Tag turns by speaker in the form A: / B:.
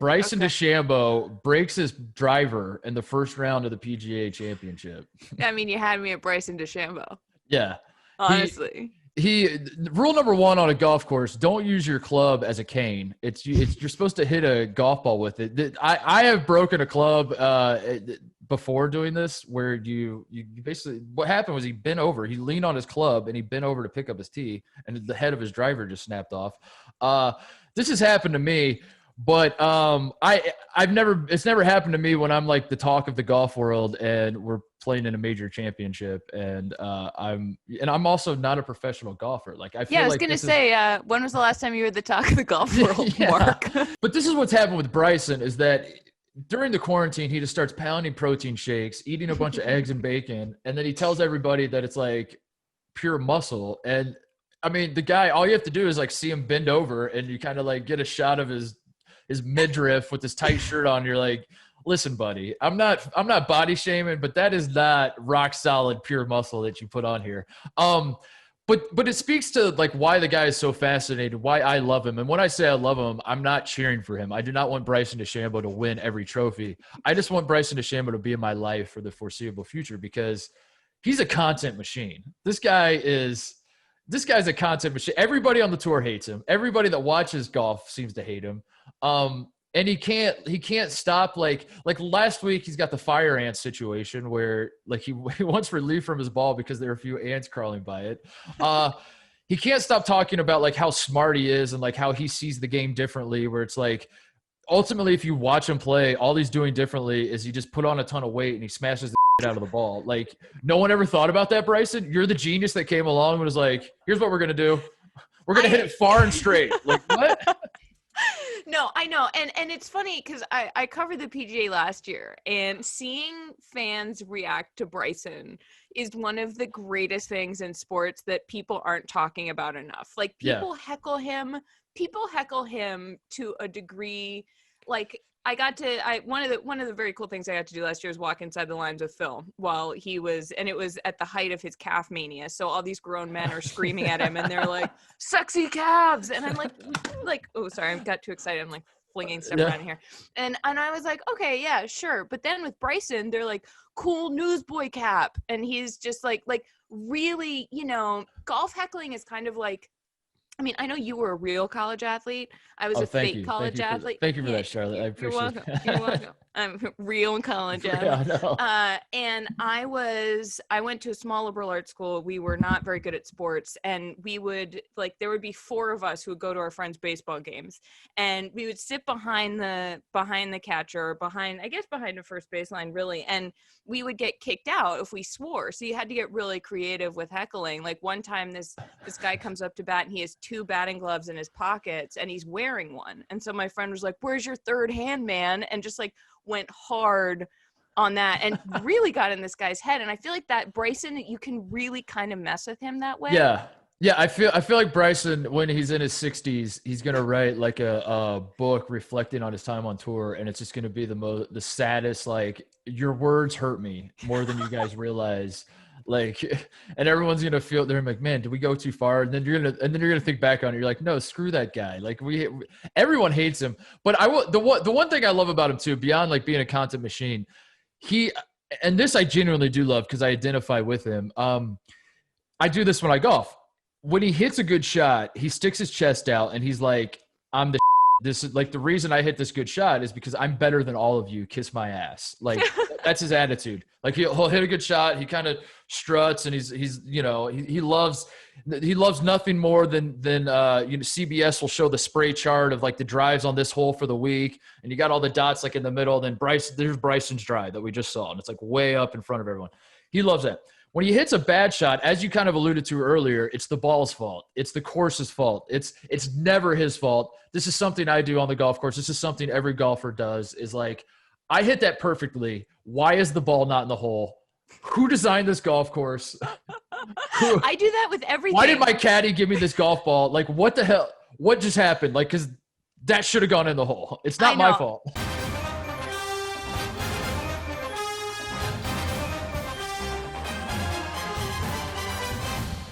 A: Bryson
B: Okay.
A: DeChambeau breaks his driver in the first round of the PGA Championship.
B: I mean, you had me at Bryson DeChambeau.
A: Yeah.
B: Honestly.
A: He rule number one on a golf course: don't use your club as a cane. You're supposed to hit a golf ball with it. I have broken a club before doing this, where you basically, what happened was he bent over, he leaned on his club and he bent over to pick up his tee, and the head of his driver just snapped off. This has happened to me. But it's never happened to me when I'm like the talk of the golf world and we're playing in a major championship, and I'm also not a professional golfer. Like I feel
B: I was
A: like
B: gonna say, when was the last time you were the talk of the golf world, Mark?
A: But this is what's happened with Bryson, is that during the quarantine he just starts pounding protein shakes, eating a bunch of eggs and bacon, and then he tells everybody that it's like pure muscle. And I mean, the guy, all you have to do is like see him bend over and you kind of like get a shot of his midriff with his tight shirt on. You're like, listen, buddy, I'm not body shaming, but that is not rock solid pure muscle that you put on here. But it speaks to like why the guy is so fascinated, why I love him. And when I say I love him, I'm not cheering for him. I do not want Bryson DeChambeau to win every trophy. I just want Bryson DeChambeau to be in my life for the foreseeable future, because he's a content machine. This guy's a content machine. Everybody on the tour hates him. Everybody that watches golf seems to hate him. And he can't stop. Like last week, he's got the fire ant situation where like he wants relief from his ball because there are a few ants crawling by it. He can't stop talking about like how smart he is and like how he sees the game differently, where it's like, ultimately, if you watch him play, all he's doing differently is he just put on a ton of weight and he smashes the shit out of the ball. Like, no one ever thought about that, Bryson. You're the genius that came along and was like, here's what we're going to do. We're going to hit it far and straight. Like, what?
B: No, I know. And it's funny because I covered the PGA last year, and seeing fans react to Bryson is one of the greatest things in sports that people aren't talking about enough. Like, people heckle him to a degree. Like, one of the very cool things I got to do last year was walk inside the lines with Phil while he was, and it was at the height of his calf mania. So all these grown men are screaming at him and they're like, sexy calves. And I'm like, oh, sorry, I got too excited. I'm like flinging stuff around here. And I was like, okay, yeah, sure. But then with Bryson, they're like, cool newsboy cap. And he's just like really, golf heckling is kind of like, I mean, I know you were a real college athlete. I was a fake college athlete.
A: Thank you for that, Charlotte. I appreciate it.
B: You're welcome. I'm real college athlete.
A: Yeah, I know.
B: And I went to a small liberal arts school. We were not very good at sports. And we would, there would be four of us who would go to our friends' baseball games. And we would sit behind the catcher, behind the first baseline, really. And we would get kicked out if we swore. So you had to get really creative with heckling. Like one time this guy comes up to bat and he has 2 batting gloves in his pockets and he's wearing one. And so my friend was like, where's your third hand, man? And just went hard on that and really got in this guy's head. And I feel like that Bryson, you can really kind of mess with him that way.
A: Yeah. Yeah, I feel like Bryson, when he's in his 60s, he's gonna write like a book reflecting on his time on tour, and it's just gonna be the saddest. Like, your words hurt me more than you guys realize. Like, and everyone's gonna feel, they're like, man, did we go too far? And then you're gonna think back on it. You're like, no, screw that guy. Like, everyone hates him. But the one thing I love about him too, beyond like being a content machine, and this I genuinely do love because I identify with him. I do this when I golf. When he hits a good shot, he sticks his chest out and he's like, I'm the this is like, the reason I hit this good shot is because I'm better than all of you. Kiss my ass. Like, that's his attitude. Like, he'll hit a good shot. He kind of struts and he loves nothing more than CBS will show the spray chart of like the drives on this hole for the week. And you got all the dots like in the middle. Then there's Bryson's drive that we just saw. And it's like way up in front of everyone. He loves that. When he hits a bad shot, as you kind of alluded to earlier, it's the ball's fault. It's the course's fault. It's never his fault. This is something I do on the golf course. This is something every golfer does, is like, I hit that perfectly. Why is the ball not in the hole? Who designed this golf course?
B: I do that with everything.
A: Why did my caddy give me this golf ball? Like, what the hell? What just happened? Like, because that should have gone in the hole. It's not my fault.